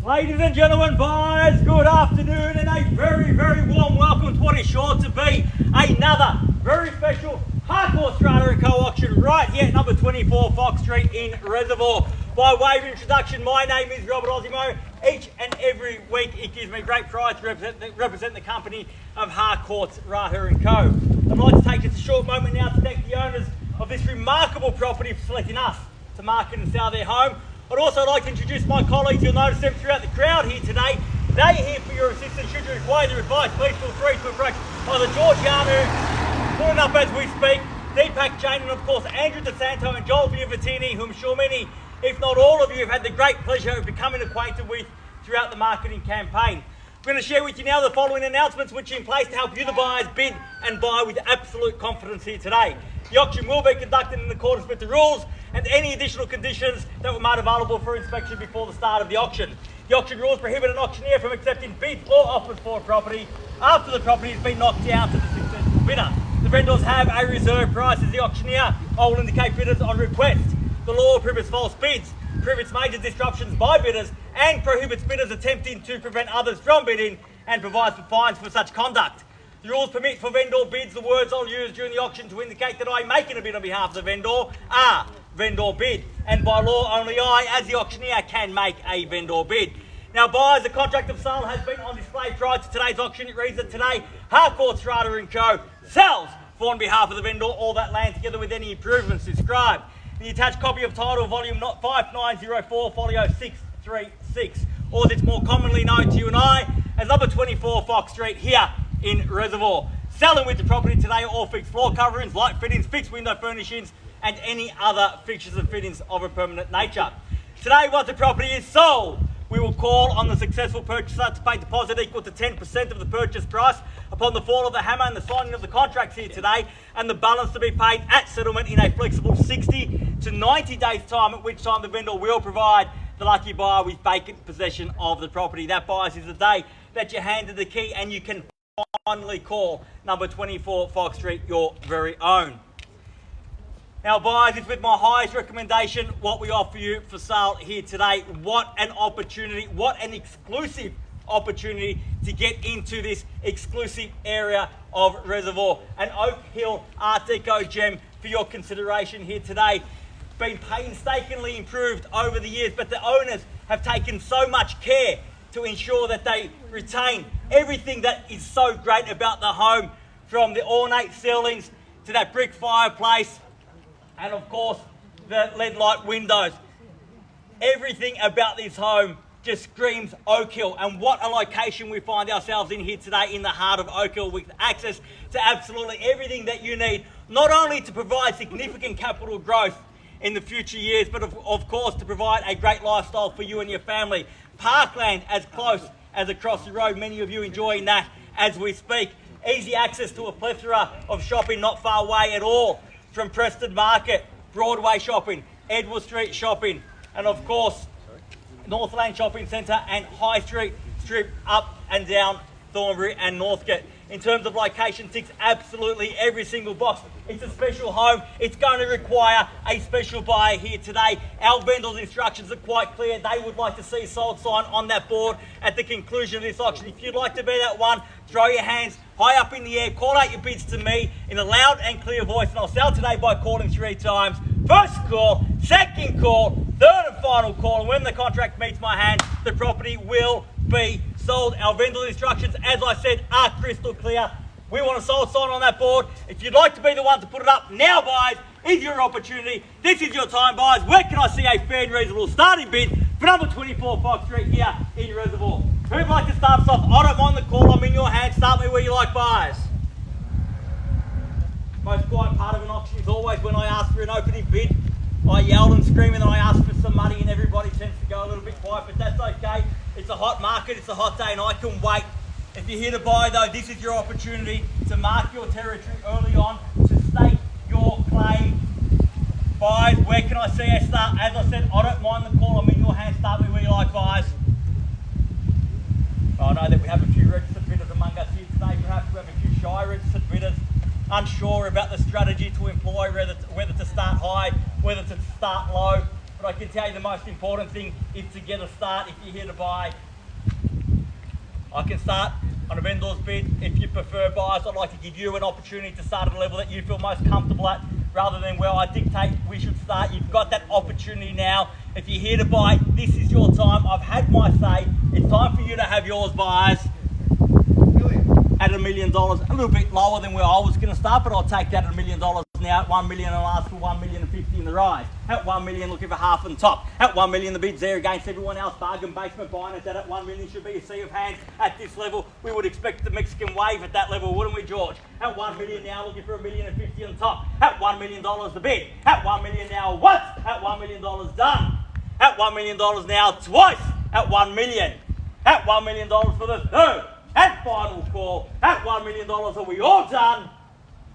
Ladies and gentlemen, buyers, good afternoon and a very, very warm welcome to what is sure to be another very special Harcourts Rata & Co auction right here at number 24 Foch Street in Reservoir. By way of introduction, my name is Robert Ozzimo. Each and every week it gives me great pride to represent the company of Harcourts Rata & Co. I'd like to take just a short moment now to thank the owners of this remarkable property for selecting us to market and sell their home. I'd also like to introduce my colleagues. You'll notice them throughout the crowd here today. They're here for your assistance. Should you require their advice, please feel free to approach either Georgiana, pulling up as we speak, Deepak Jain, and of course Andrew Desanto and Joel Viavattene, whom I'm sure many, if not all of you, have had the great pleasure of becoming acquainted with throughout the marketing campaign. I'm going to share with you now the following announcements which are in place to help you the buyers bid and buy with absolute confidence here today. The auction will be conducted in accordance with the rules and any additional conditions that were made available for inspection before the start of the auction. The auction rules prohibit an auctioneer from accepting bids or offers for a property after the property has been knocked down to the successful bidder. The vendors have a reserve price as the auctioneer. I will indicate bidders on request. The law prohibits false bids, prohibits major disruptions by bidders, and prohibits bidders attempting to prevent others from bidding, and provides for fines for such conduct. The rules permit for vendor bids. The words I'll use during the auction to indicate that I'm making a bid on behalf of the vendor are vendor bid, and by law only I, as the auctioneer, can make a vendor bid. Now buyers, the contract of sale has been on display prior to today's auction. It reads that today Harcourts Rata & Co sells for on behalf of the vendor all that land together with any improvements described. The attached copy of title volume 5904 folio 636, or as it's more commonly known to you and I as number 24 Foch Street here in Reservoir. Selling with the property today all fixed floor coverings, light fittings, fixed window furnishings and any other fixtures and fittings of a permanent nature. Today, once the property is sold, we will call on the successful purchaser to pay deposit equal to 10% of the purchase price upon the fall of the hammer and the signing of the contracts here today, and the balance to be paid at settlement in a flexible 60 to 90 days time, at which time the vendor will provide the lucky buyer with vacant possession of the property. That, buyers, is the day that you're handed the key and you can finally call number 24 Foch Street your very own. Now buyers, it's with my highest recommendation what we offer you for sale here today. What an opportunity, what an exclusive opportunity to get into this exclusive area of Reservoir. An Oak Hill Art Deco gem for your consideration here today. Been painstakingly improved over the years, but the owners have taken so much care to ensure that they retain everything that is so great about the home, from the ornate ceilings to that brick fireplace, and of course the LED light windows. Everything about this home just screams Oak Hill, and what a location we find ourselves in here today, in the heart of Oak Hill, with access to absolutely everything that you need, not only to provide significant capital growth in the future years, but of course to provide a great lifestyle for you and your family. Parkland as close as across the road, many of you enjoying that as we speak. Easy access to a plethora of shopping not far away at all, from Preston Market, Broadway shopping, Edward Street shopping, and of course Northland Shopping Centre and High Street strip up and down Thornbury and Northcote. in terms of location, ticks absolutely every single box. It's a special home. It's going to require a special buyer here today. Our vendor's instructions are quite clear. They would like to see sold sign on that board at the conclusion of this auction. If you'd like to be that one, throw your hands high up in the air, call out your bids to me in a loud and clear voice, and I'll sell today by calling 3 times. First call, second call, third and final call, and when the contract meets my hand, the property will be sold. Our vendor's instructions, as I said, are crystal clear. We want a sold sign on that board. If you'd like to be the one to put it up now, buyers, is your opportunity. This is your time, buyers. Where can I see a fair and reasonable starting bid for number 24 Foch Street here in Reservoir? Who'd like to start us off? I don't mind the call. I'm in your hands. Start me where you like, buyers. Most quiet part of an auction is always when I ask for an opening bid. I yell and scream and then I ask for some money and everybody tends to go a little bit quiet, but that's okay. It's a hot market, it's a hot day and I can wait. If you're here to buy though, this is your opportunity to mark your territory early on, to stake your claim. Buyers, where can I see a start? As I said, I don't mind the call. I'm in your hands. Start me where you like, buyers. I know that we have a few registered bidders among us here today. Perhaps we have a few shy registered bidders, unsure about the strategy to employ, whether to start high, whether to start low. But I can tell you the most important thing is to get a start if you're here to buy. I can start on a vendor's bid. If you prefer, buyers, I'd like to give you an opportunity to start at a level that you feel most comfortable at, rather than where I dictate we should start. You've got that opportunity now. If you're here to buy, this is your time. I've had my say. It's time for you to have yours, buyers. At $1 million, a little bit lower than where I was going to start, but I'll take that at $1 million now. At $1 million, I'll ask for $1,050,000 in the rise. At $1 million, looking for half and top. At $1 million, the bid's there against everyone else. Bargain basement buying it. That at $1 million should be a sea of hands. At this level, we would expect the Mexican wave at that level, wouldn't we, George? At $1 million now, looking for $1,050,000 on top. At $1 million, the bid. At $1 million now, once. At $1 million, done. At $1 million now, twice. At $1 million. At $1 million for the third and final call. At $1 million, are we all done?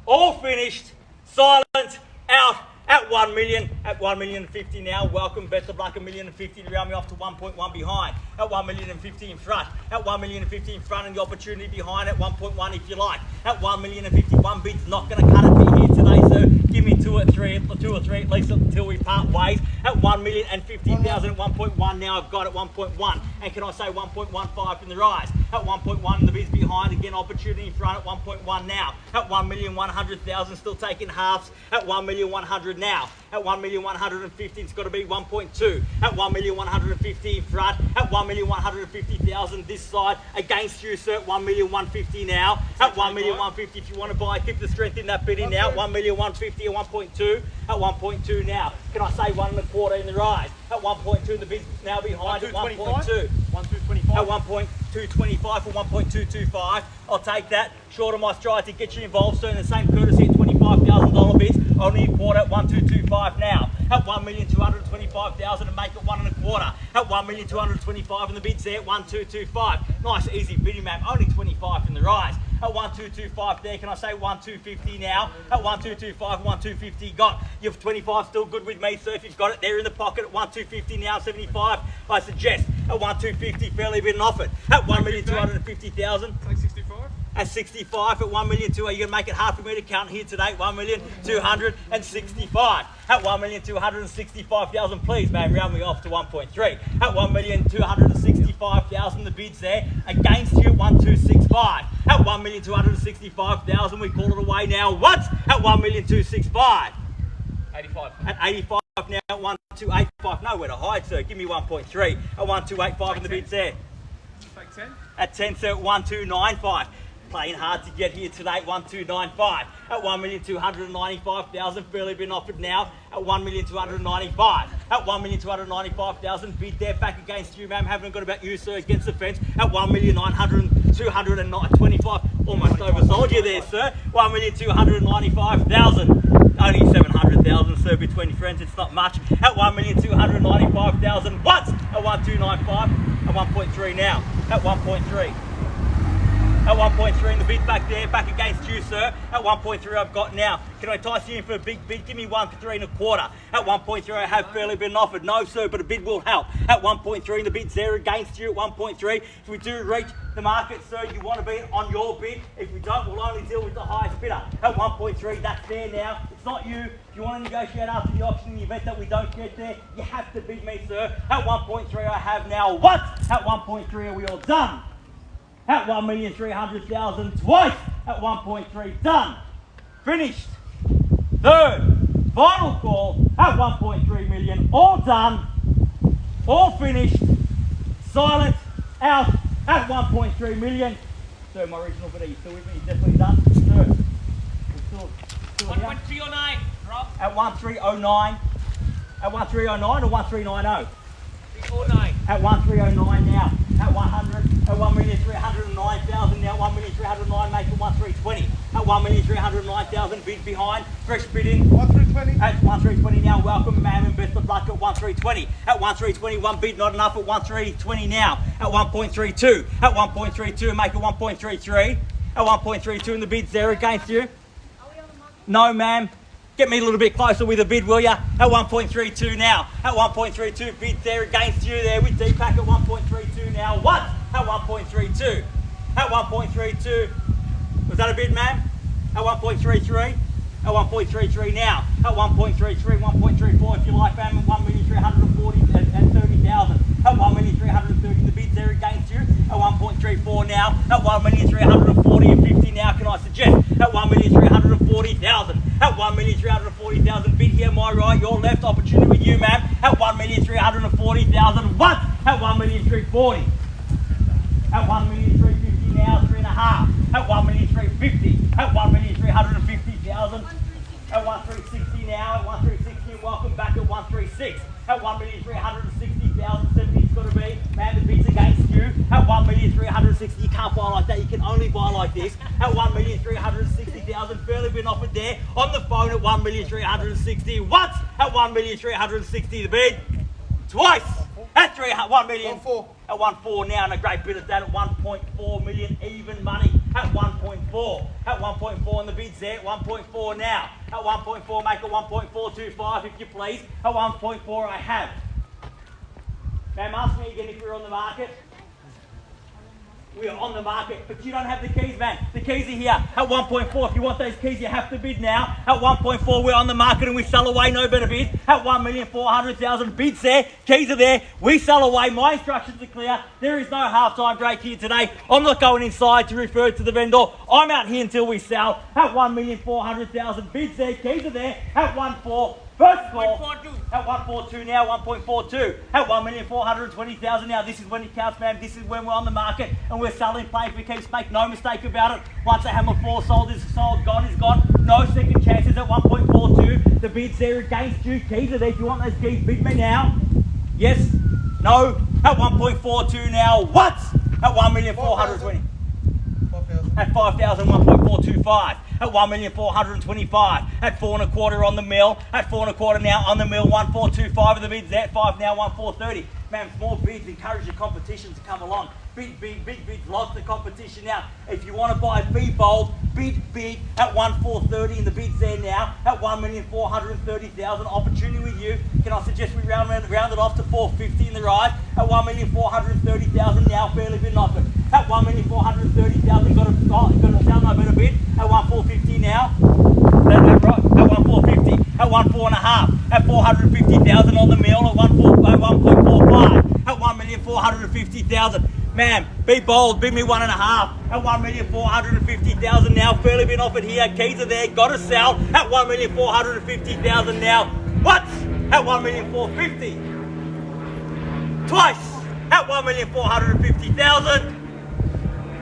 All finished? Silent? Out? At $1 million. At $1,050,000 now. Welcome. Best of luck. $1,050,000 to round me off to 1.1 behind. At $1,050,000 in front. At $1,050,000 in front and the opportunity behind at 1.1 if you like. At $1,050,000, one bid's not going to cut it for you here today, sir. Give me two or three at least until we part ways. At $1,050,000 at 1.1 now. I've got at 1.1. And can I say 1.15 in the rise? At 1.1 the bid's behind. Again, opportunity in front at 1.1 now. At $1,100,000 still taking halves. At $1,100,000 now. At $1,150,000 it's got to be 1.2. At $1,150,000 in front. At $1,150,000 this side against you, sir. At $1,150,000 now. At $1,150,000 if you want to buy, keep the strength in that bidding now. At $1,150,000 at 1.2. At 1.2 now. Can I say 1.25 in the rise? At 1.2 the bid's now behind at 1.2. 1.225. At 1.225 for 1.225. I'll take that. Short of my stride to get you involved, sir. In the same courtesy at $25,000 bids. Only a quarter at 1.225 now. At $1,225,000 and make it 1.25. At $1,225,000 and the bid's there at 1.225. Nice easy bidding, ma'am. Only 25 in the rise. At 1.225 there, can I say 1.250 now? At 1.225, 1.250 got. You have 25 still good with me, sir. If you've got it there in the pocket at 1.250 now, 75. I suggest at 1.250 fairly bid and offered. At 1,250,000. Like 65. At 65 at 1,200,000, are you going to make it hard for me to count here today? 1,265. At 1,265,000, please, man, round me off to 1.3. At 1,265,000, the bid's there against you at 1,265. At 1,265,000, we call it away now once. At 1,265. 85. At 85 now at 1,285. Nowhere to hide, sir. Give me 1.3. At 1,285 and the bid's there. Take 10. At 10, sir, at 1,295. Playing hard to get here today, 1,295. At 1,295,000, fairly been offered now. At 1,295. At 1,295,000, bid there back against you, ma'am. Haven't got about you, sir, against the fence. At 1,225. Almost oversold you there, sir. 1,295,000. Only 700,000, sir, between friends. It's not much. At 1,295,000 once. At 1,295. At 1.3 now. At 1.3. At 1.3 in the bid back there, back against you, sir. At 1.3 I've got now. Can I entice you in for a big bid? Give me 1 for 3 1/4. At 1.3 I have fairly been offered. No, sir, but a bid will help. At 1.3 in the bid's there against you at 1.3. If we do reach the market, sir, you want to be on your bid. If we don't, we'll only deal with the highest bidder. At 1.3, that's there now. It's not you. If you want to negotiate after the auction in the event that we don't get there, you have to bid me, sir. At 1.3 I have now what? At 1.3 are we all done? At 1,300,000 twice. At 1.3 done. Finished. Third, final call at 1.3 million. All done. All finished. Silent. Out at 1.3 million. So my original bidder, you still with me? You're definitely done. Third. Still 1.309, Rob. at 1.309. At 1.309 or 1.390? 309. At 1.309 now. At 100. At 1,309,000 now. 1,309,000 make it 1.320. At 1,309,000 bid behind. Fresh bidding. 1.320. At 1.320 now. Welcome, ma'am, and best of luck at 1.320. At 1.320, one bid not enough at 1.320 now. At 1.32. At 1.32 make it 1.33. At 1.32 and the bid's there against you. No, ma'am. Get me a little bit closer with a bid, will ya? At 1.32 now. At 1.32, bid there against you there with Deepak at 1.32 now. What? At 1.32. At 1.32. Was that a bid, ma'am? At 1.33. At 1.33 now. At 1.33, 1.34 if you like, ma'am. At 1,330,000. At 1,330, the bid's there against you. At 1.34 now. At 1,340,050 now, can I suggest? At 1,340,000. At 1,340,000 bid here, my right, your left, opportunity with you, ma'am. At 1,340,000. What? At 1,340,000. At 1,350,000 now, 3.5. At 1,350,000. At 1,350,000. At 1,360 now. At 1,360, welcome back at 1,36. At 1,360,000, 70's got to be. Man, the bid's against you. At 1,360,000, you can't buy like that. You can only buy like this. At 1,360,000, fairly been offered there. On the phone at 1,360,000. What? At 1,360,000, the bid. Twice. At 1 million. 1.4. At 1.4 now, and a great bid at that at 1.4 million, even money. At 1.4. At 1.4, and the bid's there at 1.4 now. At 1.4, make it 1.425 if you please. At 1.4 I have. Ma'am, ask me again if we're on the market. We are on the market, but you don't have the keys, man. The keys are here at 1.4. If you want those keys, you have to bid now. At 1.4, we're on the market and we sell away, no better bid. At 1,400,000 bids there, keys are there. We sell away. My instructions are clear. There is no halftime break here today. I'm not going inside to refer to the vendor. I'm out here until we sell. At 1,400,000 bids there, keys are there. At 1.4. First call. 1.42. At 1.42 now, 1.42. At 1,420,000 now. This is when it counts, ma'am. This is when we're on the market and we're selling plays. We keep make no mistake about it. Once a hammer 4 sold is sold, gone is gone. No second chances at 1.42. The bid's there against you. Keys are there. If you want those keys, bid me now. Yes? No? At 1.42 now. What? At 1,420,000. 5,000. At 5,000, 1.425. At 1,425,000. At 4.25 on the mill. At 4.25 now on the mill. 1.425 of the bids. At 5 now, 1.430. Man, small bids encourage the competition to come along. Big bids lost the competition now. If you want to buy, be bold. Bid big at 1.430 and the bid's there now. At 1,430,000. Opportunity with you. Can I suggest we round it off to 450 in the ride? At 1,430,000 now, fairly been offered. At 1,430,000, got to sell no better bid. At 1,450 now. That's right. At 1,450. At 1.4.5. At 450,000 on the mill. At 1.45. At 1,450,000. Ma'am, be bold, bid me 1.5 at 1,450,000 now. Fairly been offered here. Keys are there, got to sell at 1,450,000 now. What? At 1,450,000. Twice at 1,450,000.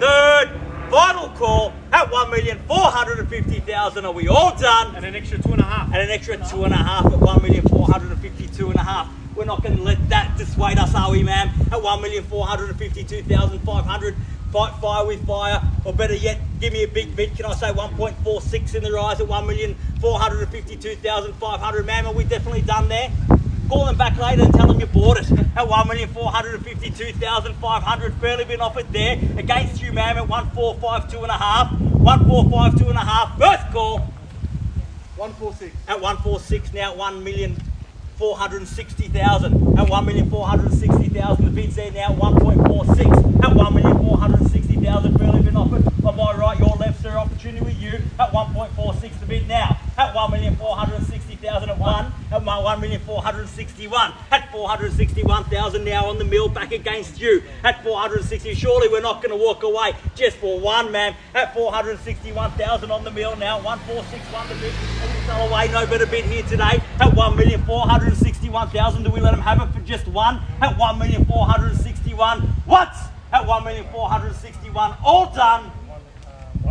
Third, final call at 1,450,000. Are we all done? And an extra 2.5. And an extra 2.5 at 1,452.5. We're not going to let that dissuade us, are we, ma'am? At 1,452,500. Fight fire with fire, or better yet, give me a big bid. Can I say 1.46 in the rise at 1,452,500, ma'am? Are we definitely done there? Call them back later and tell them you're bought it at 1,452,500. Fairly been offered there. Against you, ma'am, at 1,452.5. 1,452.5. First call. 146. At 146 now, 1,460,000. At 1,460,000, the bid's there now, 1.46. At 1,460,000, fairly been offered. On my right, your left, sir, opportunity with you. At 1.46, the bid now. At 1,460,000 at 1,461. At 461,000 now on the mill, back against you. At 460, surely we're not going to walk away just for one, ma'am. At 461,000 on the mill now, 1,461 the bid. And we sell away, no better bid here today. At 1,461,000, do we let them have it for just one? At 1,461, what? At 1,461, all done.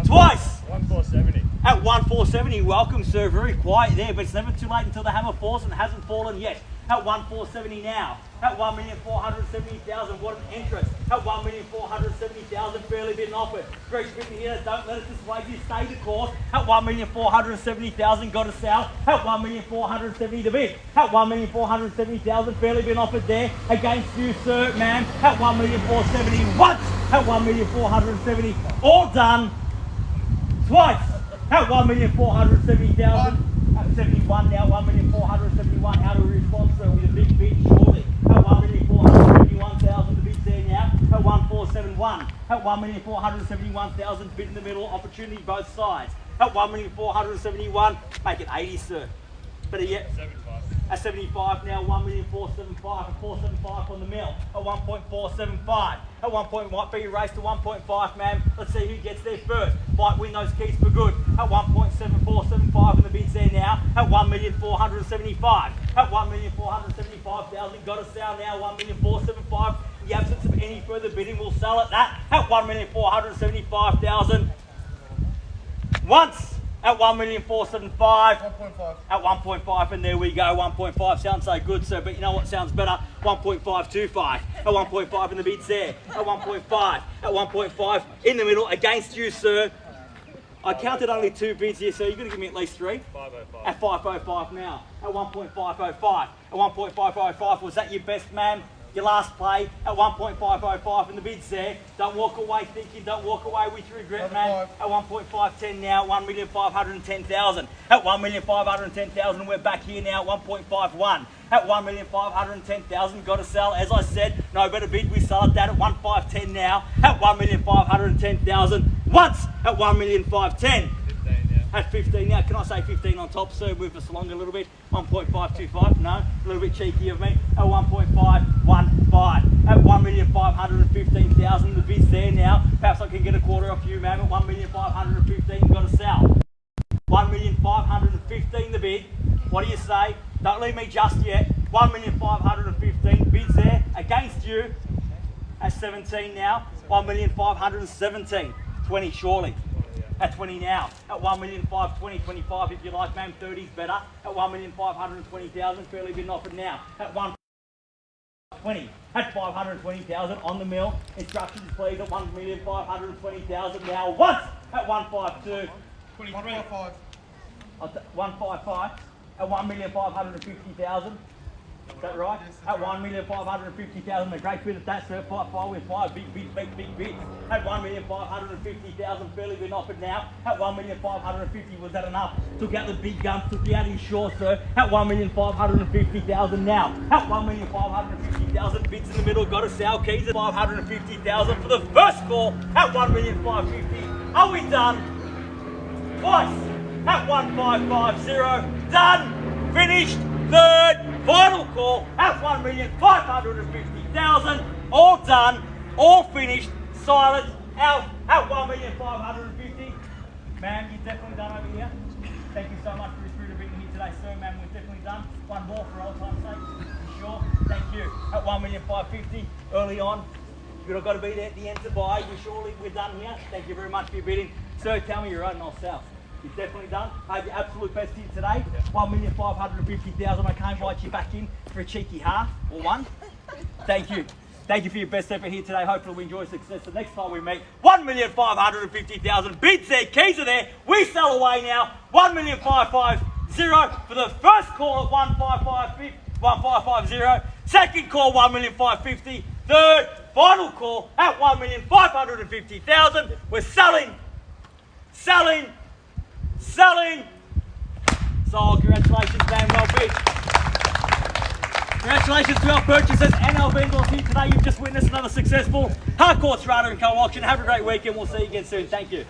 Twice. 1,470. At 1,470, welcome, sir. Very quiet there, but it's never too late until the hammer falls and hasn't fallen yet. At 1,470 now. At 1,470,000, what an interest. At 1,470,000, fairly been offered. Great bitten here, don't let it dissuade you, stay the course. At 1,470,000, got to sell. At 1,470 the bid. At 1,470,000, fairly been offered there. Against you, sir, ma'am. At 1,470, once. At 1,470, all done. Twice. At 1,470,000. At 71 now, 1,471. How do we respond, sir? With a big bid, surely. At 1,471,000, the bid's there now. At 1,471. At 1,471,000, bid in the middle, opportunity both sides. At 1,471, make it 80, sir. Better yet. 75. At 75 now, 1,475. At 475 on the mill. At 1.475. At 1 point, might be race to 1.5, ma'am. Let's see who gets there first. Might win those keys for good. At 1.7475 and the bid's there now. At 1,475. At 1,475,000, got to sell now. 1,475. In the absence of any further bidding, we'll sell at that. At 1,475,000. Once. At 1,475. 1.5. At 1.5, and there we go. 1.5 sounds so good, sir, but you know what sounds better? 1.525. At 1.5, and the bid's there. At 1.5. At 1.5, in the middle, against you, sir. I counted only 2 bids here, so you're going to give me at least 3? 505. At 505 now. At 1.505. At 1.505, was that your best, ma'am? Your last play at 1.505 and the bid's there. Don't walk away thinking, don't walk away with regret, man. At 1.510 now, 1,510,000. At 1,510,000, we're back here now at 1.51. At 1,510,000, got to sell. As I said, no better bid, we sell at that at 1,510 now. At 1,510,000. Once at 1,510. 15, yeah. At 15 now, can I say 15 on top, sir? Move us along a little bit. 1.525, no, a little bit cheeky of me. At 1.515. At 1,515,000, the bid's there now. Perhaps I can get a quarter off you, ma'am. At 1,515, got to sell. 1,515 the bid. What do you say? Don't leave me just yet. 1,515, bid's there. Against you. At 17 now. 1,517. 20 surely. At 20 now. At 1,520, 25 if you like, ma'am. 30's better. At 1,520,000, fairly been offered now. At 120. At 520,000 on the mill. Instructions please at 1,520,000 now. Once at 152. 155. 155. At 1,550,000. Is that right? Yes, at 1,550,000, a great bid at that, sir. 5 with 5, big bids. At 1,550,000, fairly been offered now. At 1,550,000, was that enough? Took out the big guns, took you out his shore, sir. At 1,550,000 now. At 1,550,000, bids in the middle, got to sell. Keys at 550,000 for the first call. At 1,550,000, are we done? Twice. At 1,550, done, finished. Third, final call at 1,550,000. All done, all finished, silent, out at 1,550,000. Ma'am, you're definitely done over here. Thank you so much for your spirit of being here today, sir. Ma'am, we're definitely done. One more for old time's sake. You sure? Thank you. At 1,550,000, early on. You've got to be there at the end to buy. We're done here. Thank you very much for your bidding. Sir, tell me your own and I'll sell. You're definitely done. I have your absolute best here today. 1,550,000. I can't invite you back in for a cheeky half or one. Thank you. Thank you for your best effort here today. Hopefully we enjoy success. The next time we meet, 1,550,000. Bids there, keys are there. We sell away now. 1,550,000 for the first call at 1,550. Second call, 1,550,000. Third, final call at 1,550,000. We're selling. Sold. Congratulations, Dan. Well bid. Congratulations to our purchasers and our vendors here today. You've just witnessed another successful Harcourts Rata and Co auction. Have a great weekend. We'll see you again soon. Thank you.